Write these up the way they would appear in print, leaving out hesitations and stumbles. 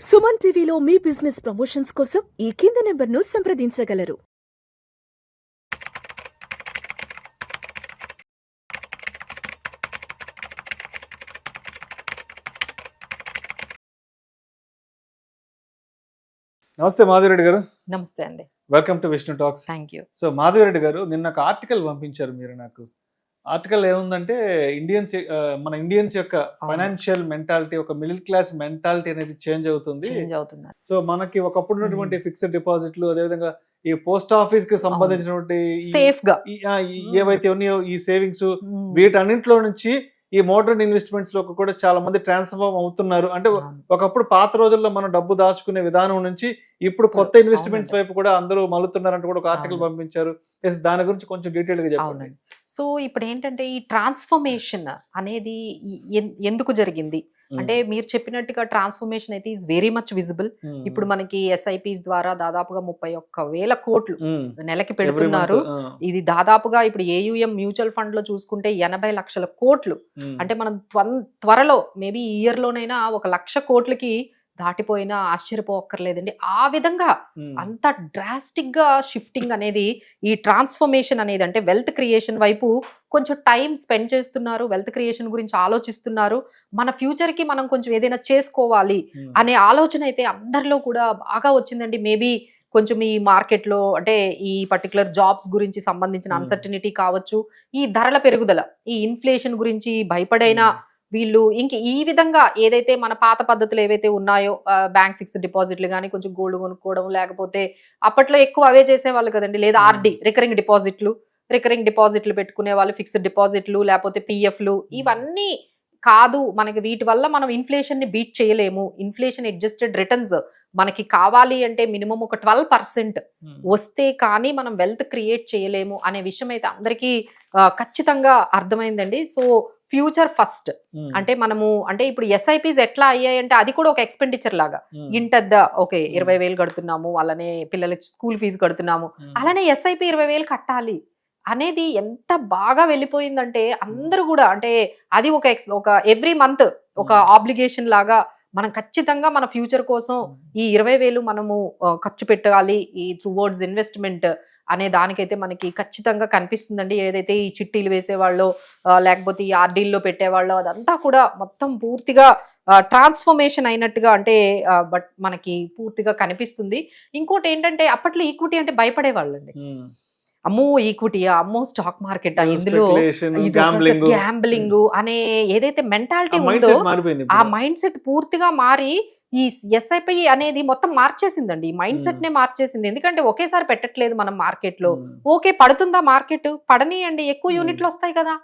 సుమన్ టీవీలో మీ business promotions కోసం ఈ కింది నెంబర్ను సంప్రదించగలరు. నమస్తే మాధవిరెడ్డి గారు. నమస్తే అండి. Welcome to Vishnu talks. Thank you. So Madhavi Reddy గారు, నిన్న ఒక ఆర్టికల్ పంపించారు మీరు నాకు. ఆర్టికల్ ఏముందంటే మన ఇండియన్స్ యొక్క ఫైనాన్షియల్ మెంటాలిటీ, ఒక మిడిల్ క్లాస్ మెంటాలిటీ అనేది చేంజ్ అవుతుంది. సో మనకి ఒకప్పుడు ఉన్నటువంటి ఫిక్స్డ్ డిపాజిట్లు, అదేవిధంగా ఈ పోస్ట్ ఆఫీస్ కి సంబంధించినటువంటి సేఫ్ గా ఏవైతే ఉన్నాయో ఈ సేవింగ్స్, వీటన్నింటిలో నుంచి ఈ మోడర్న్ ఇన్వెస్ట్మెంట్స్ లో కూడా చాలా మంది ట్రాన్స్ఫార్మ్ అవుతున్నారు. అంటే ఒకప్పుడు పాత రోజుల్లో మనం డబ్బు దాచుకునే విధానం నుంచి ఇప్పుడు కొత్త ఇన్వెస్ట్మెంట్స్ వైపు కూడా అందరూ మలుతున్నారంటూ కూడా ఒక ఆర్టికల్ పంపించారు. దాని గురించి కొంచెం డీటెయిల్ గా చెప్పండి. సో ఇప్పుడు ఏంటంటే ఈ ట్రాన్స్ఫర్మేషన్ అనేది ఎందుకు జరిగింది అంటే మీరు చెప్పినట్టుగా ట్రాన్స్ఫర్మేషన్ అయితే ఈజ్ వెరీ మచ్ విజిబుల్. ఇప్పుడు మనకి SIPs ద్వారా దాదాపుగా 31,000 కోట్లు నెలకి పెడుతున్నారు. ఇది దాదాపుగా ఇప్పుడు AUM మ్యూచువల్ ఫండ్ లో చూసుకుంటే 80 లక్షల కోట్లు. అంటే మనం త్వరలో మేబీ ఈ ఇయర్ లోనైనా 1,00,000 కోట్లకి దాటిపోయినా ఆశ్చర్యపోక్కర్లేదండి. ఆ విధంగా అంత డ్రాస్టిక్ గా షిఫ్టింగ్ అనేది, ఈ ట్రాన్స్ఫర్మేషన్ అనేది, అంటే వెల్త్ క్రియేషన్ వైపు కొంచెం టైం స్పెండ్ చేస్తున్నారు, వెల్త్ క్రియేషన్ గురించి ఆలోచిస్తున్నారు, మన ఫ్యూచర్ కి మనం కొంచెం ఏదైనా చేసుకోవాలి అనే ఆలోచన అయితే అందరిలో కూడా బాగా వచ్చిందండి. మేబీ కొంచెం ఈ మార్కెట్లో అంటే ఈ పర్టికులర్ జాబ్స్ గురించి సంబంధించిన అన్సర్టనిటీ కావచ్చు, ఈ ధరల పెరుగుదల, ఈ ఇన్ఫ్లేషన్ గురించి భయపడైనా వీళ్ళు ఇంక ఈ విధంగా ఏదైతే మన పాత పద్ధతులు ఏవైతే ఉన్నాయో, బ్యాంక్ ఫిక్స్డ్ డిపాజిట్లు కానీ, కొంచెం గోల్డ్ కొనుక్కోవడం, లేకపోతే అప్పట్లో ఎక్కువ అవే చేసేవాళ్ళు కదండి, లేదా RD రికరింగ్ డిపాజిట్లు పెట్టుకునే వాళ్ళు, ఫిక్స్డ్ డిపాజిట్లు, లేకపోతే PFలు, ఇవన్నీ కాదు మనకి. వీటి వల్ల మనం ఇన్ఫ్లేషన్ ని బీట్ చేయలేము. ఇన్ఫ్లేషన్ అడ్జస్టెడ్ రిటర్న్స్ మనకి కావాలి అంటే మినిమం ఒక 12% వస్తే కానీ మనం వెల్త్ క్రియేట్ చేయలేము అనే విషయం అయితే అందరికీ ఖచ్చితంగా అర్థమైందండి. సో ఫ్యూచర్ ఫస్ట్ అంటే మనము అంటే ఇప్పుడు SIPs ఎట్లా అయ్యాయంటే అది కూడా ఒక ఎక్స్పెండిచర్ లాగా. ఇంటద్ద ఓకే 20,000 కడుతున్నాము, అలానే పిల్లలకి స్కూల్ ఫీజు కడుతున్నాము, అలానే SIP 20,000 కట్టాలి అనేది ఎంత బాగా వెళ్ళిపోయిందంటే అందరూ కూడా అంటే అది ఒక ఎవ్రీ మంత్ ఒక ఆబ్లిగేషన్ లాగా మనం ఖచ్చితంగా మన ఫ్యూచర్ కోసం ఈ 20,000 మనము ఖర్చు పెట్టాలి ఈ టువర్డ్స్ ఇన్వెస్ట్మెంట్ అనే దానికైతే మనకి ఖచ్చితంగా కనిపిస్తుందండి. ఏదైతే ఈ చిట్టీలు వేసేవాళ్ళో లేకపోతే ఈ RDల్లో పెట్టేవాళ్ళో అదంతా కూడా మొత్తం పూర్తిగా ట్రాన్స్ఫర్మేషన్ అయినట్టుగా అంటే బట్ మనకి పూర్తిగా కనిపిస్తుంది. ఇంకోటి ఏంటంటే అప్పట్లో ఈక్విటీ అంటే భయపడేవాళ్ళండి. అమ్మో ఈక్విటీయా, అమ్మో స్టాక్ మార్కెట్, ఇందులో గ్యాంబ్లింగ్ అనే ఏదైతే మెంటాలిటీ ఉందో ఆ మైండ్ సెట్ పూర్తిగా మారి ఈ SIP అనేది మొత్తం మార్చేసిందండి. ఈ మైండ్ సెట్ నే మార్చేసింది. ఎందుకంటే ఒకేసారి పెట్టట్లేదు మనం మార్కెట్ లో. ఓకే పడుతుందా మార్కెట్, పడనీయండి, ఎక్కువ యూనిట్లు వస్తాయి కదా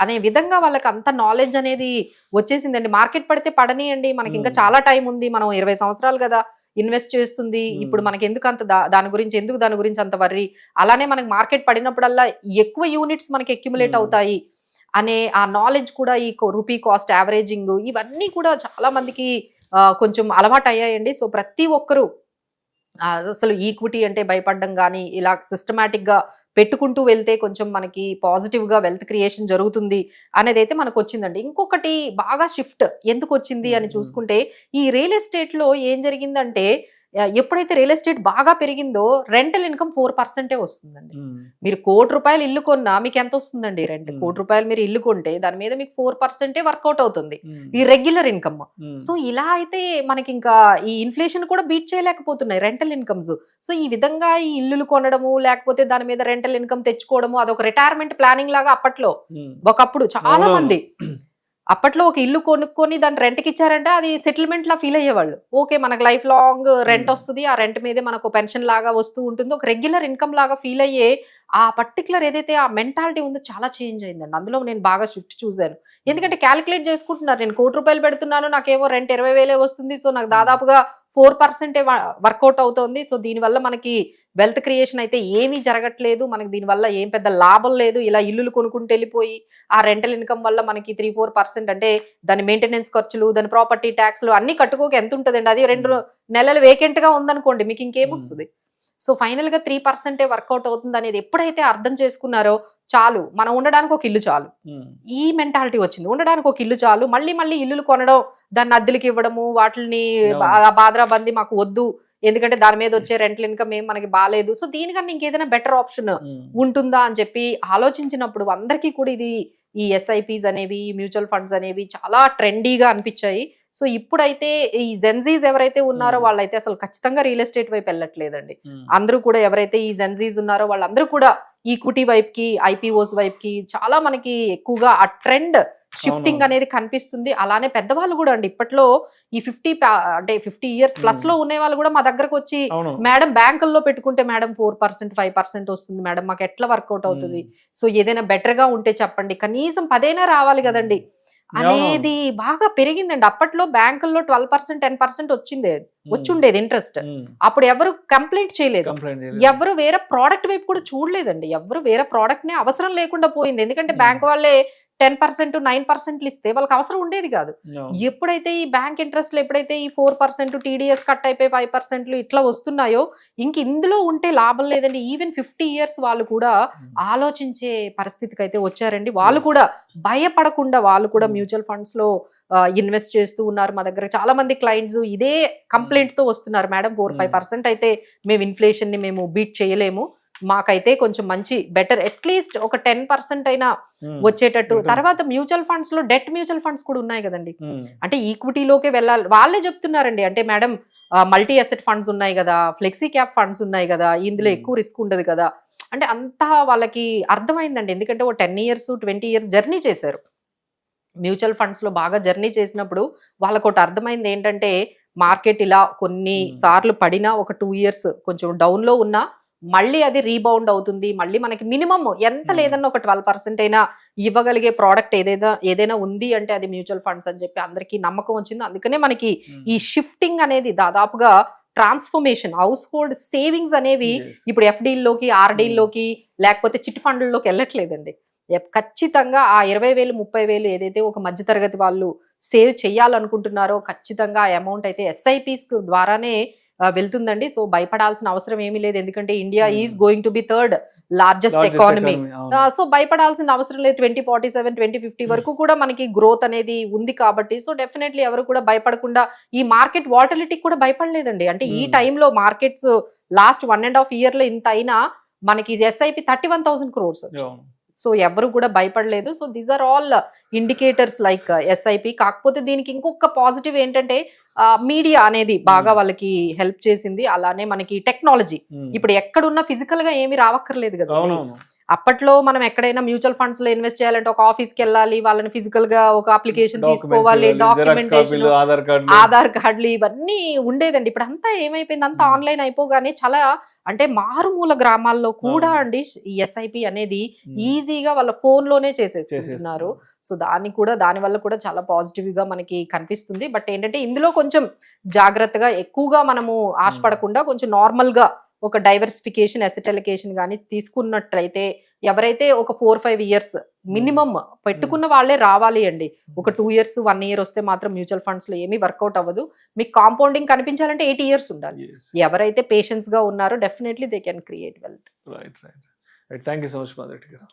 అనే విధంగా వాళ్ళకి అంత నాలెడ్జ్ అనేది వచ్చేసిందండి. మార్కెట్ పడితే పడనీయండి, మనకి ఇంకా చాలా టైం ఉంది, మనం 20 సంవత్సరాలు కదా ఇన్వెస్ట్ చేస్తుంది, ఇప్పుడు మనకి ఎందుకు అంత దాని గురించి అంత వర్రీ, అలానే మనకి మార్కెట్ పడినప్పుడల్లా ఎక్కువ యూనిట్స్ మనకి అక్యుములేట్ అవుతాయి అనే ఆ నాలెడ్జ్ కూడా, ఈ రూపీ కాస్ట్ యావరేజింగ్, ఇవన్నీ కూడా చాలా మందికి కొంచెం అలవాటు అయ్యాయండి. సో ప్రతి ఒక్కరూ అసలు ఈక్విటీ అంటే భయపడడం కానీ, ఇలా సిస్టమేటిక్ గా పెట్టుకుంటూ వెళ్తే కొంచెం మనకి పాజిటివ్ గా వెల్త్ క్రియేషన్ జరుగుతుంది అనేది అయితే మనకు వచ్చిందండి. ఇంకొకటి బాగా షిఫ్ట్ ఎందుకు వచ్చింది అని చూసుకుంటే, ఈ రియల్ ఎస్టేట్ లో ఏం జరిగిందంటే ఎప్పుడైతే రియల్ ఎస్టేట్ బాగా పెరిగిందో రెంటల్ ఇన్కమ్ 4% వస్తుందండి. మీరు ₹1,00,00,000 ఇల్లు కొన్నా మీకు ఎంత వస్తుందండి రెంట్? ₹1,00,00,000 మీరు ఇల్లు కొంటే దాని మీద మీకు 4% వర్కౌట్ అవుతుంది, ఈ రెగ్యులర్ ఇన్కమ్. సో ఇలా అయితే మనకి ఇంకా ఈ ఇన్ఫ్లేషన్ కూడా బీట్ చేయలేకపోతున్నాయి రెంటల్ ఇన్కమ్స్. సో ఈ విధంగా ఈ ఇల్లులు కొనడము, లేకపోతే దాని మీద రెంటల్ ఇన్కమ్ తెచ్చుకోవడము, అదొక రిటైర్మెంట్ ప్లానింగ్ లాగా అప్పట్లో ఒకప్పుడు చాలా మంది అప్పట్లో ఒక ఇల్లు కొనుక్కొని దాన్ని రెంట్కి ఇచ్చారంటే అది సెటిల్మెంట్ లా ఫీల్ అయ్యేవాళ్ళు. ఓకే మనకు లైఫ్ లాంగ్ రెంట్ వస్తుంది, ఆ రెంట్ మీదే మనకు పెన్షన్ లాగా వస్తూ ఉంటుంది, ఒక రెగ్యులర్ ఇన్కమ్ లాగా ఫీల్ అయ్యే ఆ పర్టికులర్ ఏదైతే ఆ మెంటాలిటీ ఉందో చాలా చేంజ్ అయిందండి. అందులో నేను బాగా షిఫ్ట్ చూశాను. ఎందుకంటే క్యాలిక్యులేట్ చేసుకుంటున్నారు, నేను ₹1,00,00,000 పెడుతున్నాను, నాకేమో రెంట్ 20,000 వస్తుంది, సో నాకు దాదాపుగా 4% వర్కౌట్ అవుతోంది. సో దీనివల్ల మనకి వెల్త్ క్రియేషన్ అయితే ఏమీ జరగట్లేదు, మనకి దీనివల్ల ఏం పెద్ద లాభం లేదు. ఇలా ఇల్లులు కొనుక్కుంటూ వెళ్ళిపోయి ఆ రెంటల్ ఇన్కమ్ వల్ల మనకి 3-4% అంటే దాని మెయింటెనెన్స్ ఖర్చులు, దాని ప్రాపర్టీ ట్యాక్స్లు అన్ని కట్టుకోక ఎంత ఉంటుందండి? అది 2 నెలలు వేకెంట్ గా ఉందనుకోండి, మీకు ఇంకేమొస్తుంది? సో ఫైనల్ గా 3% వర్కౌట్ అవుతుంది అనేది ఎప్పుడైతే అర్థం చేసుకున్నారో చాలు, మనం ఉండడానికి ఒక ఇల్లు చాలు, ఈ మెంటాలిటీ వచ్చింది. ఉండడానికి ఒక ఇల్లు చాలు, మళ్ళీ మళ్ళీ ఇల్లులు కొనడం, దాన్ని అద్దెలకి ఇవ్వడము, వాటిని బాద్రాబంది మాకు వద్దు, ఎందుకంటే దాని మీద వచ్చే రెంటల్ ఇన్కమ్ ఏం మనకి బాగాలేదు, సో దీనికన్నా ఇంకేదైనా బెటర్ ఆప్షన్ ఉంటుందా అని చెప్పి ఆలోచించినప్పుడు అందరికీ కూడా ఇది ఈ ఎస్ఐపిస్ అనేవి, మ్యూచువల్ ఫండ్స్ అనేవి చాలా ట్రెండీగా అనిపించాయి. సో ఇప్పుడైతే ఈ జెన్జీస్ ఎవరైతే ఉన్నారో వాళ్ళైతే అసలు ఖచ్చితంగా రియల్ ఎస్టేట్ వైపు వెళ్ళట్లేదండి. అందరూ కూడా ఎవరైతే ఈ జెన్జీస్ ఉన్నారో వాళ్ళందరూ కూడా ఈక్విటీ వైపుకి, ఐపీఓస్ వైపుకి చాలా మనకి ఎక్కువగా ఆ ట్రెండ్ షిఫ్టింగ్ అనేది కనిపిస్తుంది. అలానే పెద్దవాళ్ళు కూడా అండి ఇప్పట్లో ఈ 50 ఇయర్స్ ప్లస్ లో ఉండే వాళ్ళు కూడా మా దగ్గరకు వచ్చి, మేడం బ్యాంకుల్లో పెట్టుకుంటే మేడం 4% 5% వస్తుంది మేడం, మాకు ఎట్లా వర్కౌట్ అవుతుంది, సో ఏదైనా బెటర్ గా ఉంటే చెప్పండి, కనీసం 10 రావాలి కదండి అనేది బాగా పెరిగిందండి. అప్పట్లో బ్యాంకుల్లో 12% 10% వచ్చుండేది ఇంట్రెస్ట్. అప్పుడు ఎవరు కంప్లైంట్ చేయలేదు, ఎవరు వేరే ప్రోడక్ట్ వైపు కూడా చూడలేదండి, ఎవరు వేరే ప్రోడక్ట్ నే అవసరం లేకుండా పోయింది. ఎందుకంటే బ్యాంక్ వాళ్ళే 10% 9% ఇస్తే వాళ్ళకి అవసరం ఉండేది కాదు. ఎప్పుడైతే ఈ బ్యాంక్ ఇంట్రెస్ట్ ఎప్పుడైతే ఈ 4% టీడీఎస్ కట్ అయిపోయి 5% ఇట్లా వస్తున్నాయో ఇంక ఇందులో ఉంటే లాభం లేదండి. ఈవెన్ 50 ఇయర్స్ వాళ్ళు కూడా ఆలోచించే పరిస్థితికి అయితే వచ్చారండి. వాళ్ళు కూడా భయపడకుండా వాళ్ళు కూడా మ్యూచువల్ ఫండ్స్ లో ఇన్వెస్ట్ చేస్తూ ఉన్నారు. మా దగ్గర చాలా మంది క్లయింట్స్ ఇదే కంప్లైంట్ తో వస్తున్నారు, మేడం 4-5% అయితే మేము ఇన్ఫ్లేషన్ ని మేము బీట్ చేయలేము, మాకైతే కొంచెం మంచి బెటర్ అట్లీస్ట్ ఒక 10% అయినా వచ్చేటట్టు. తర్వాత మ్యూచువల్ ఫండ్స్ లో డెట్ మ్యూచువల్ ఫండ్స్ కూడా ఉన్నాయి కదండి, అంటే ఈక్విటీలోకే వెళ్ళాలి. వాళ్ళే చెప్తున్నారండి, అంటే మేడం మల్టీ అసెట్ ఫండ్స్ ఉన్నాయి కదా, ఫ్లెక్సీ క్యాప్ ఫండ్స్ ఉన్నాయి కదా, ఇందులో ఎక్కువ రిస్క్ ఉండదు కదా, అంటే అంతా వాళ్ళకి అర్థమైందండి. ఎందుకంటే ఓ 10 ఇయర్స్ 20 ఇయర్స్ జర్నీ చేశారు మ్యూచువల్ ఫండ్స్ లో. బాగా జర్నీ చేసినప్పుడు వాళ్ళకు ఒకటి అర్థమైంది ఏంటంటే, మార్కెట్ ఇలా కొన్ని సార్లు పడినా ఒక 2 ఇయర్స్ కొంచెం డౌన్ లో ఉన్నా మళ్ళీ అది రీబౌండ్ అవుతుంది. మళ్ళీ మనకి మినిమం ఎంత లేదన్నా ఒక 12% అయినా ఇవ్వగలిగే ప్రోడక్ట్ ఏదైనా ఉంది అంటే అది మ్యూచువల్ ఫండ్స్ అని చెప్పి అందరికీ నమ్మకం వచ్చింది. అందుకనే మనకి ఈ షిఫ్టింగ్ అనేది దాదాపుగా ట్రాన్స్ఫర్మేషన్, హౌస్ హోల్డ్ సేవింగ్స్ అనేవి ఇప్పుడు ఎఫ్డీల్లోకి, ఆర్డీల్లోకి లేకపోతే చిట్ ఫండ్లలోకి వెళ్ళట్లేదండి. ఖచ్చితంగా ఆ 20,000 30,000 ఏదైతే ఒక మధ్యతరగతి వాళ్ళు సేవ్ చేయాలనుకుంటున్నారో ఖచ్చితంగా ఆ అమౌంట్ అయితే ఎస్ఐపిస్ ద్వారానే వెళ్తుందండి. సో భయపడాల్సిన అవసరం ఏమీ లేదు, ఎందుకంటే India is going to be 3rd largest economy. So భయపడాల్సిన అవసరం లేదు. 2047 2050 వరకు కూడా మనకి గ్రోత్ అనేది ఉంది కాబట్టి, సో డెఫినెట్లీ ఎవరు కూడా భయపడకుండా ఈ మార్కెట్ వాలటిలిటీకి కూడా భయపడలేదండి. అంటే ఈ టైంలో మార్కెట్స్ లాస్ట్ 1.5 year లో ఇంత అయినా మనకి ఎస్ఐపి 31,000 crores సో ఎవరు కూడా భయపడలేదు. So these are all indicators like SIP. కాకపోతే దీనికి ఇంకొక పాజిటివ్ ఏంటంటే మీడియా అనేది బాగా వాళ్ళకి హెల్ప్ చేసింది. అలానే మనకి టెక్నాలజీ ఇప్పుడు ఎక్కడున్నా ఫిజికల్ గా ఏమి రావక్కర్లేదు కదా. అప్పట్లో మనం ఎక్కడైనా మ్యూచువల్ ఫండ్స్ లో ఇన్వెస్ట్ చేయాలంటే ఒక ఆఫీస్కి వెళ్ళాలి, వాళ్ళని ఫిజికల్ గా ఒక అప్లికేషన్ తీసుకోవాలి, డాక్యుమెంటేషన్, ఆధార్ కార్డులు ఇవన్నీ ఉండేదండి. ఇప్పుడు అంతా ఏమైపోయింది, అంతా ఆన్లైన్ అయిపోగానే చాలా అంటే మారుమూల గ్రామాల్లో కూడా అండి ఈ ఎస్ఐపి అనేది ఈజీగా వాళ్ళ ఫోన్ లోనే చేసేసుకుంటున్నారు. సో దాని వల్ల కూడా చాలా పాజిటివ్ గా మనకి కనిపిస్తుంది. బట్ ఏంటంటే ఇందులో కొంచెం జాగ్రత్తగా ఎక్కువగా మనము ఆశపడకుండా కొంచెం నార్మల్ గా ఒక డైవర్సిఫికేషన్, అసెట్ అలొకేషన్ కానీ తీసుకున్నట్లయితే ఎవరైతే ఒక 4-5 ఇయర్స్ మినిమం పెట్టుకున్న వాళ్ళే రావాలి అండి. ఒక 2 years 1 year వస్తే మాత్రం మ్యూచువల్ ఫండ్స్ లో ఏమీ వర్కౌట్ అవ్వదు. మీకు కాంపౌండింగ్ కనిపించాలంటే 8 years ఉండాలి. ఎవరైతే పేషెన్స్ గా ఉన్నారో definitely they can create wealth. Right. Thank you so much Madhavi గారు.